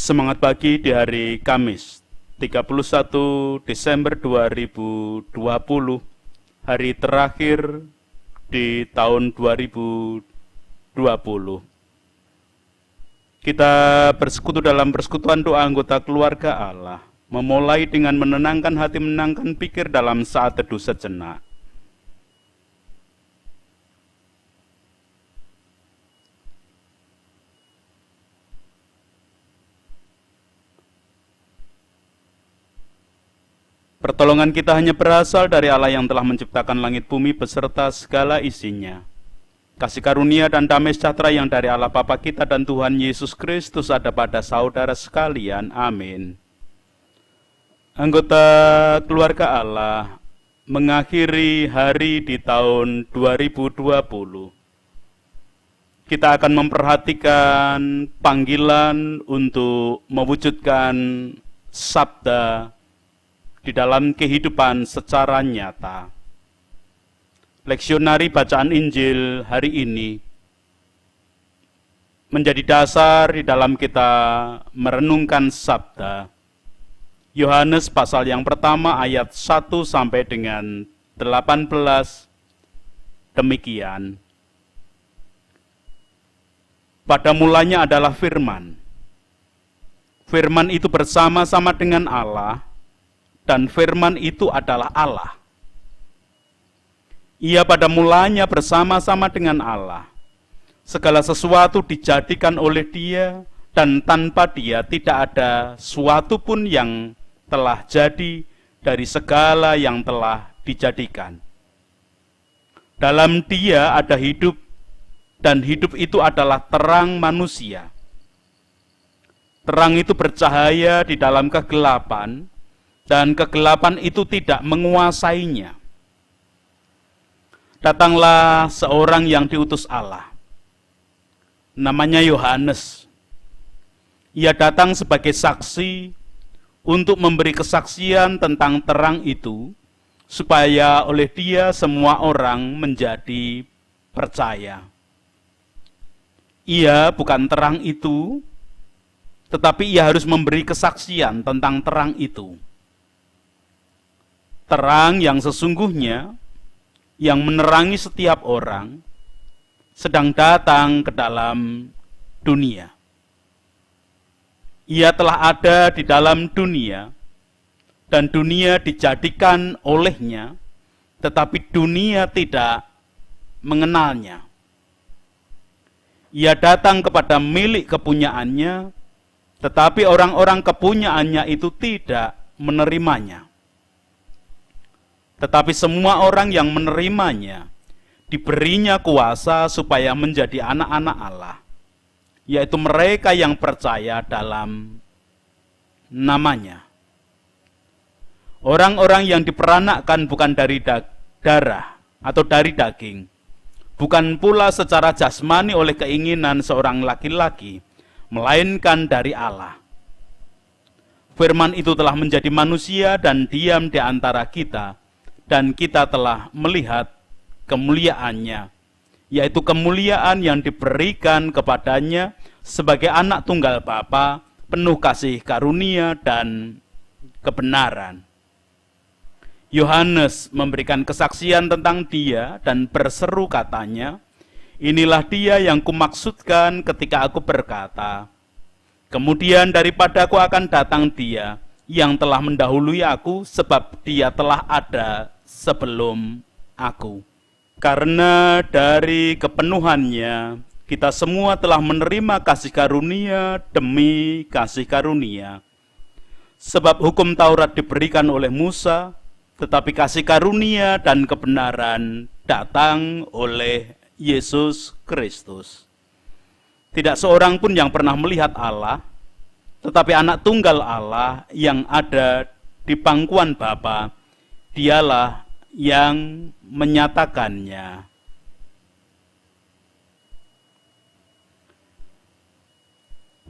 Semangat pagi di hari Kamis, 31 Desember 2020, hari terakhir di tahun 2020. Kita bersekutu dalam persekutuan doa anggota keluarga Allah, memulai dengan menenangkan hati, menenangkan pikir dalam saat teduh sejenak. Pertolongan kita hanya berasal dari Allah yang telah menciptakan langit bumi beserta segala isinya. Kasih karunia dan damai sejahtera yang dari Allah Bapa kita dan Tuhan Yesus Kristus ada pada saudara sekalian. Amin. Anggota keluarga Allah mengakhiri hari di tahun 2020. Kita akan memperhatikan panggilan untuk mewujudkan sabda di dalam kehidupan secara nyata. Leksionari bacaan Injil hari ini menjadi dasar di dalam kita merenungkan sabda. Yohanes pasal yang pertama ayat 1 sampai dengan 18 demikian. Pada mulanya adalah firman. Firman itu bersama-sama dengan Allah, dan firman itu adalah Allah. Ia pada mulanya bersama-sama dengan Allah. Segala sesuatu dijadikan oleh Dia, dan tanpa Dia tidak ada suatu pun yang telah jadi dari segala yang telah dijadikan. Dalam Dia ada hidup, dan hidup itu adalah terang manusia. Terang itu bercahaya di dalam kegelapan, dan kegelapan itu tidak menguasainya. Datanglah seorang yang diutus Allah, namanya Yohanes. Ia datang sebagai saksi untuk memberi kesaksian tentang terang itu, supaya oleh dia semua orang menjadi percaya. Ia bukan terang itu, tetapi ia harus memberi kesaksian tentang terang itu. Terang yang sesungguhnya, yang menerangi setiap orang, sedang datang ke dalam dunia. Ia telah ada di dalam dunia, dan dunia dijadikan olehnya, tetapi dunia tidak mengenalnya. Ia datang kepada milik kepunyaannya, tetapi orang-orang kepunyaannya itu tidak menerimanya. Tetapi semua orang yang menerimanya diberinya kuasa supaya menjadi anak-anak Allah, yaitu mereka yang percaya dalam namanya. Orang-orang yang diperanakkan bukan dari darah atau dari daging, bukan pula secara jasmani oleh keinginan seorang laki-laki, melainkan dari Allah. Firman itu telah menjadi manusia dan diam di antara kita, dan kita telah melihat kemuliaannya, yaitu kemuliaan yang diberikan kepadanya sebagai anak tunggal Bapa, penuh kasih karunia dan kebenaran. Yohanes memberikan kesaksian tentang dia dan berseru katanya, "Inilah dia yang kumaksudkan ketika aku berkata, kemudian daripadaku akan datang dia yang telah mendahului aku, sebab dia telah ada sebelum aku." Karena dari kepenuhannya, kita semua telah menerima kasih karunia demi kasih karunia. Sebab hukum Taurat diberikan oleh Musa, tetapi kasih karunia dan kebenaran datang oleh Yesus Kristus. Tidak seorang pun yang pernah melihat Allah, tetapi anak tunggal Allah yang ada di pangkuan Bapa, dialah yang menyatakannya.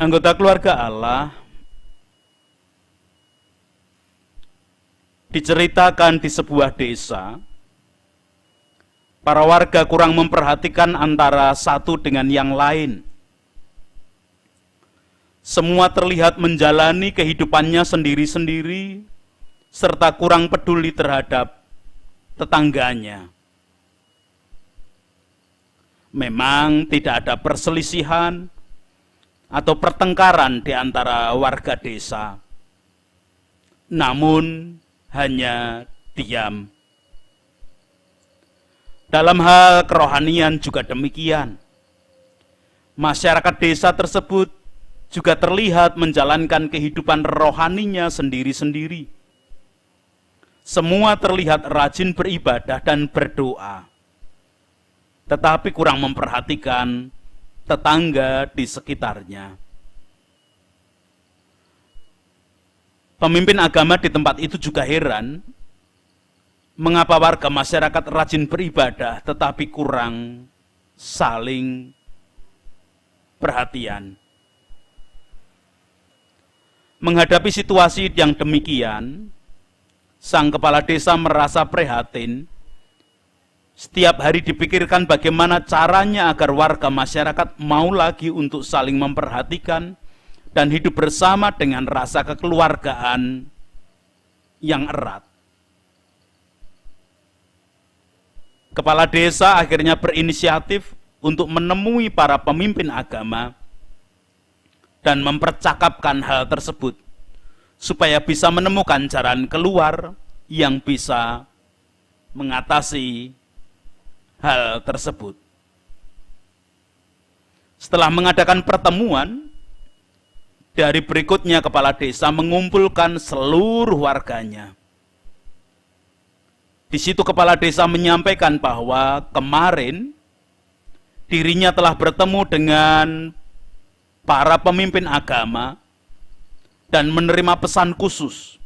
Anggota keluarga Allah diceritakan di sebuah desa, para warga kurang memperhatikan antara satu dengan yang lain. Semua terlihat menjalani kehidupannya sendiri-sendiri, serta kurang peduli terhadap tetangganya. Memang tidak ada perselisihan atau pertengkaran di antara warga desa, namun hanya diam. Dalam hal kerohanian juga demikian. Masyarakat desa tersebut juga terlihat menjalankan kehidupan rohaninya sendiri-sendiri. Semua terlihat rajin beribadah dan berdoa, tetapi kurang memperhatikan tetangga di sekitarnya. Pemimpin agama di tempat itu juga heran, mengapa warga masyarakat rajin beribadah tetapi kurang saling perhatian. Menghadapi situasi yang demikian, sang kepala desa merasa prihatin. Setiap hari dipikirkan bagaimana caranya agar warga masyarakat mau lagi untuk saling memperhatikan dan hidup bersama dengan rasa kekeluargaan yang erat. Kepala desa akhirnya berinisiatif untuk menemui para pemimpin agama dan mempercakapkan hal tersebut, supaya bisa menemukan jalan keluar yang bisa mengatasi hal tersebut. Setelah mengadakan pertemuan, dari berikutnya kepala desa mengumpulkan seluruh warganya. Di situ kepala desa menyampaikan bahwa kemarin dirinya telah bertemu dengan para pemimpin agama dan menerima pesan khusus.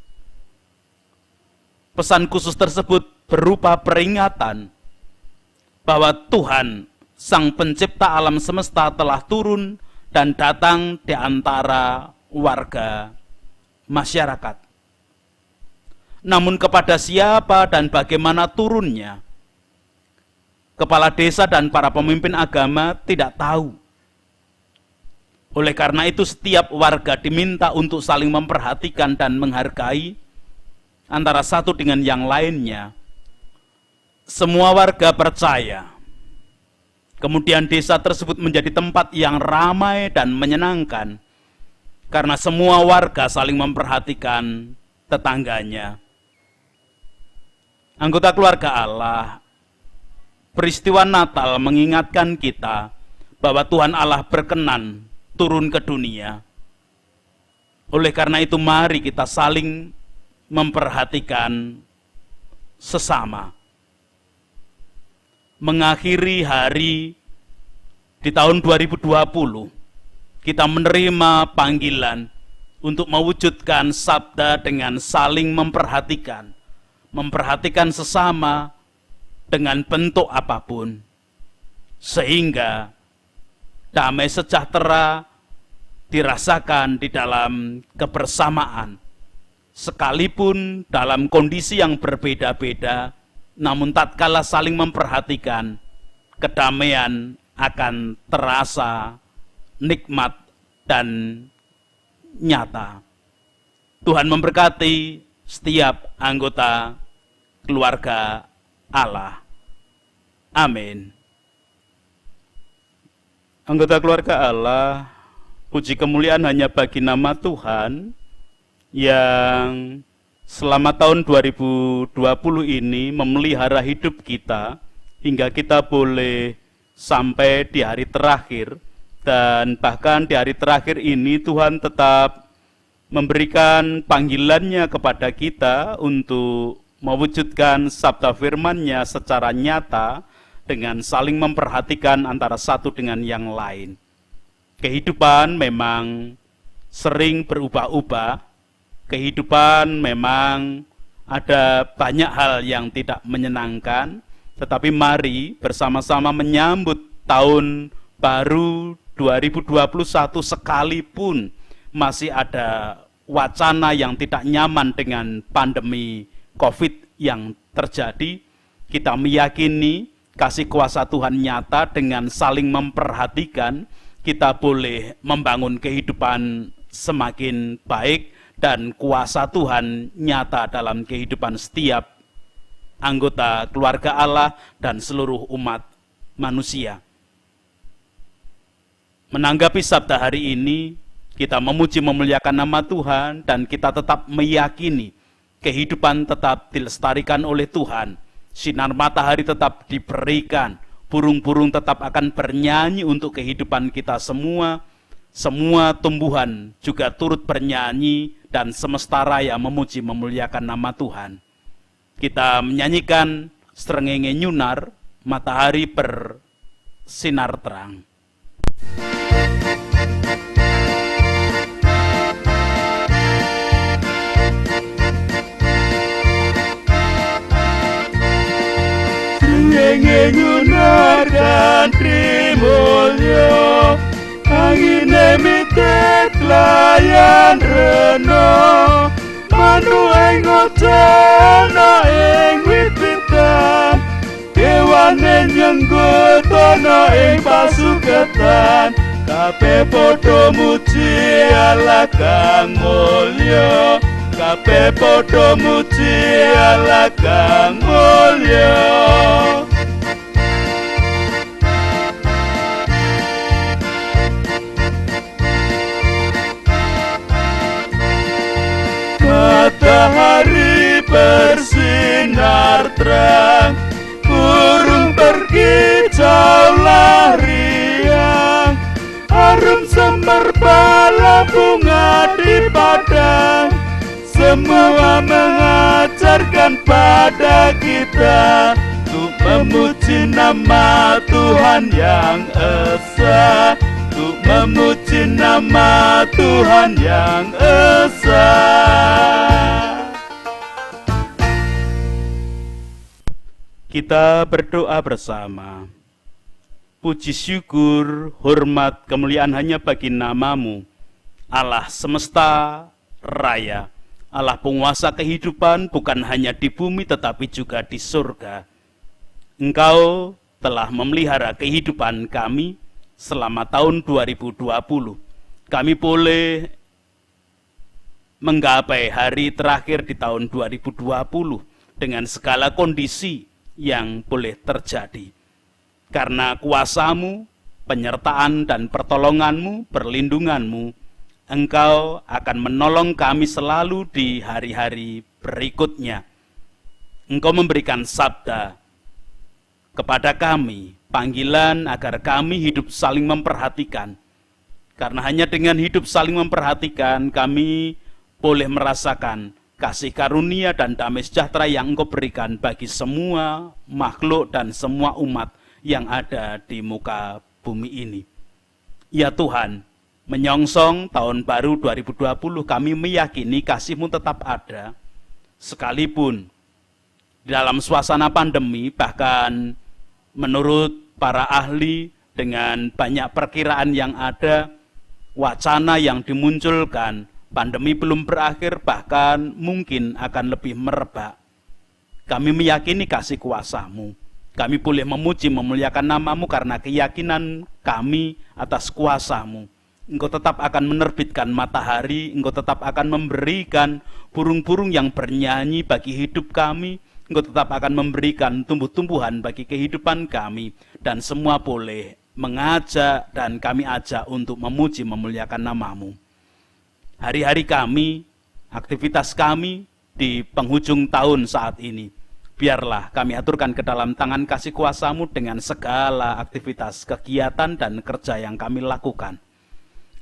Pesan khusus tersebut berupa peringatan bahwa Tuhan, Sang Pencipta alam semesta, telah turun dan datang di antara warga masyarakat. Namun kepada siapa dan bagaimana turunnya, kepala desa dan para pemimpin agama tidak tahu. Oleh karena itu setiap warga diminta untuk saling memperhatikan dan menghargai antara satu dengan yang lainnya. Semua warga percaya. Kemudian desa tersebut menjadi tempat yang ramai dan menyenangkan karena semua warga saling memperhatikan tetangganya. Anggota keluarga Allah, peristiwa Natal mengingatkan kita bahwa Tuhan Allah berkenan turun ke dunia. Oleh karena itu mari kita saling memperhatikan sesama. Mengakhiri hari di tahun 2020, kita menerima panggilan untuk mewujudkan sabda dengan saling memperhatikan sesama dengan bentuk apapun, sehingga damai sejahtera dirasakan di dalam kebersamaan, sekalipun dalam kondisi yang berbeda-beda. Namun tatkala saling memperhatikan, kedamaian akan terasa nikmat dan nyata. Tuhan memberkati setiap anggota keluarga Allah. Amin. Anggota keluarga Allah, puji kemuliaan hanya bagi nama Tuhan yang selama tahun 2020 ini memelihara hidup kita hingga kita boleh sampai di hari terakhir, dan bahkan di hari terakhir ini Tuhan tetap memberikan panggilannya kepada kita untuk mewujudkan sabda firman-Nya secara nyata dengan saling memperhatikan antara satu dengan yang lain. Kehidupan memang sering berubah-ubah. Kehidupan memang ada banyak hal yang tidak menyenangkan, tetapi mari bersama-sama menyambut tahun baru 2021 sekalipun masih ada wacana yang tidak nyaman dengan pandemi COVID yang terjadi. Kita meyakini kasih kuasa Tuhan nyata dengan saling memperhatikan, kita boleh membangun kehidupan semakin baik dan kuasa Tuhan nyata dalam kehidupan setiap anggota keluarga Allah dan seluruh umat manusia. Menanggapi sabda hari ini, kita memuji memuliakan nama Tuhan dan kita tetap meyakini kehidupan tetap dilestarikan oleh Tuhan. Sinar matahari tetap diberikan, burung-burung tetap akan bernyanyi untuk kehidupan kita semua. Semua tumbuhan juga turut bernyanyi dan semesta raya memuji memuliakan nama Tuhan. Kita menyanyikan Srengenge nyunar, matahari bersinar terang. Srengenge nyunar dan trimulyo, angine mitet layan reno, manu ing ngocana ing wit-witan, kewane nyenggut ana ing pasuketan, kabeh padha muji Allah kang mulya, kabeh padha muji Allah kang mulya. Matahari bersinar terang, burung berkicau lariang, harum semerbak bunga di padang, semua mengajarkan pada kita untuk memuji nama Tuhan yang esa, untuk memuji nama Tuhan yang esa. Kita berdoa bersama. Puji syukur, hormat, kemuliaan hanya bagi nama-Mu, Allah semesta raya, Allah penguasa kehidupan bukan hanya di bumi tetapi juga di surga. Engkau telah memelihara kehidupan kami selama tahun 2020. Kami boleh menggapai hari terakhir di tahun 2020 dengan segala kondisi yang boleh terjadi. Karena kuasa-Mu, penyertaan dan pertolongan-Mu, perlindungan-Mu, Engkau akan menolong kami selalu di hari-hari berikutnya. Engkau memberikan sabda kepada kami, panggilan agar kami hidup saling memperhatikan. Karena hanya dengan hidup saling memperhatikan, kami boleh merasakan kasih karunia dan damai sejahtera yang Engkau berikan bagi semua makhluk dan semua umat yang ada di muka bumi ini. Ya Tuhan, menyongsong tahun baru 2020, kami meyakini kasih-Mu tetap ada, sekalipun dalam suasana pandemi, bahkan menurut para ahli dengan banyak perkiraan yang ada, wacana yang dimunculkan, pandemi belum berakhir, bahkan mungkin akan lebih merebak. Kami meyakini kasih kuasa-Mu. Kami boleh memuji, memuliakan nama-Mu karena keyakinan kami atas kuasa-Mu. Engkau tetap akan menerbitkan matahari, Engkau tetap akan memberikan burung-burung yang bernyanyi bagi hidup kami, Engkau tetap akan memberikan tumbuh-tumbuhan bagi kehidupan kami, dan semua boleh mengajak dan kami ajak untuk memuji, memuliakan nama-Mu. Hari-hari kami, aktivitas kami di penghujung tahun saat ini, biarlah kami aturkan ke dalam tangan kasih kuasa-Mu dengan segala aktivitas, kegiatan, dan kerja yang kami lakukan.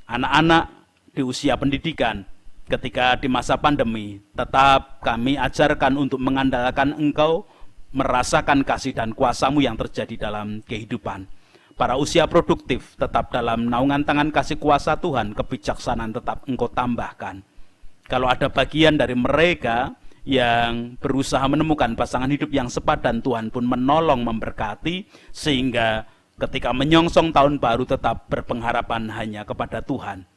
Anak-anak di usia pendidikan, ketika di masa pandemi, tetap kami ajarkan untuk mengandalkan Engkau, merasakan kasih dan kuasa-Mu yang terjadi dalam kehidupan. Para usia produktif tetap dalam naungan tangan kasih kuasa Tuhan, kebijaksanaan tetap Engkau tambahkan. Kalau ada bagian dari mereka yang berusaha menemukan pasangan hidup yang sepadan, Tuhan pun menolong, memberkati, sehingga ketika menyongsong tahun baru tetap berpengharapan hanya kepada Tuhan.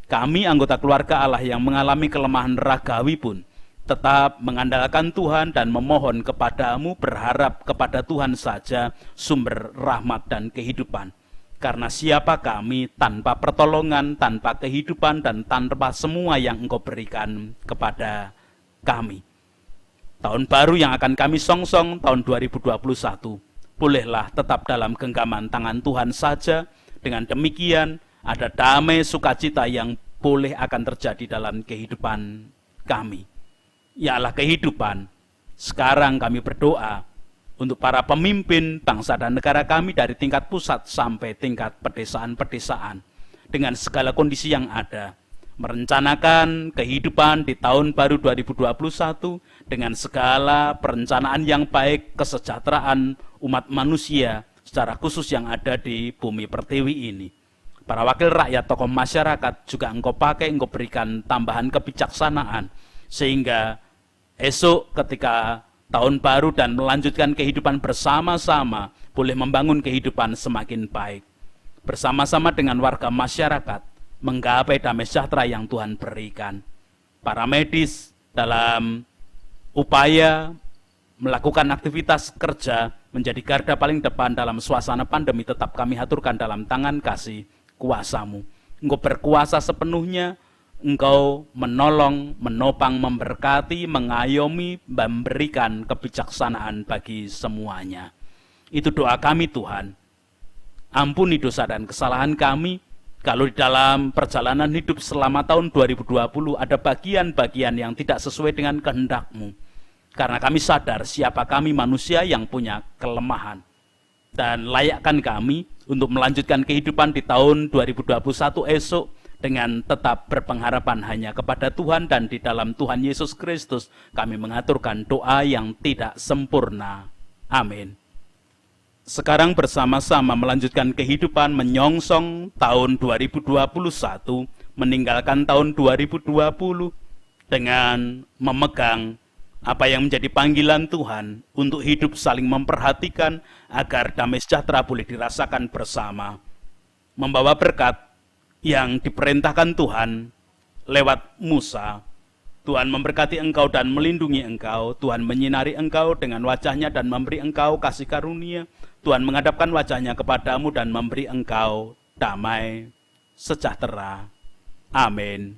Kami anggota keluarga Allah yang mengalami kelemahan ragawi pun tetap mengandalkan Tuhan dan memohon kepada-Mu, berharap kepada Tuhan saja sumber rahmat dan kehidupan. Karena siapa kami tanpa pertolongan, tanpa kehidupan, dan tanpa semua yang Engkau berikan kepada kami. Tahun baru yang akan kami songsong, tahun 2021, bolehlah tetap dalam genggaman tangan Tuhan saja. Dengan demikian, ada damai sukacita yang boleh akan terjadi dalam kehidupan kami. Ya Allah kehidupan, sekarang kami berdoa untuk para pemimpin bangsa dan negara kami dari tingkat pusat sampai tingkat pedesaan-pedesaan dengan segala kondisi yang ada, merencanakan kehidupan di tahun baru 2021 dengan segala perencanaan yang baik kesejahteraan umat manusia secara khusus yang ada di bumi pertiwi ini. Para wakil rakyat, tokoh masyarakat juga Engkau pakai, Engkau berikan tambahan kebijaksanaan sehingga esok ketika tahun baru dan melanjutkan kehidupan bersama-sama boleh membangun kehidupan semakin baik. Bersama-sama dengan warga masyarakat menggapai damai sejahtera yang Tuhan berikan. Para medis dalam upaya melakukan aktivitas kerja menjadi garda paling depan dalam suasana pandemi, tetap kami haturkan dalam tangan kasih kuasa-Mu. Engkau berkuasa sepenuhnya, Engkau menolong, menopang, memberkati, mengayomi, memberikan kebijaksanaan bagi semuanya. Itu doa kami Tuhan. Ampuni dosa dan kesalahan kami. Kalau di dalam perjalanan hidup selama tahun 2020 ada bagian-bagian yang tidak sesuai dengan kehendak-Mu. Karena kami sadar siapa kami manusia yang punya kelemahan. Dan layakkan kami untuk melanjutkan kehidupan di tahun 2021 esok dengan tetap berpengharapan hanya kepada Tuhan, dan di dalam Tuhan Yesus Kristus kami mengaturkan doa yang tidak sempurna. Amin. Sekarang bersama-sama melanjutkan kehidupan menyongsong tahun 2021, meninggalkan tahun 2020 dengan memegang apa yang menjadi panggilan Tuhan untuk hidup saling memperhatikan agar damai sejahtera boleh dirasakan bersama. Membawa berkat yang diperintahkan Tuhan lewat Musa. Tuhan memberkati engkau dan melindungi engkau. Tuhan menyinari engkau dengan wajahnya dan memberi engkau kasih karunia. Tuhan menghadapkan wajahnya kepadamu dan memberi engkau damai sejahtera. Amin.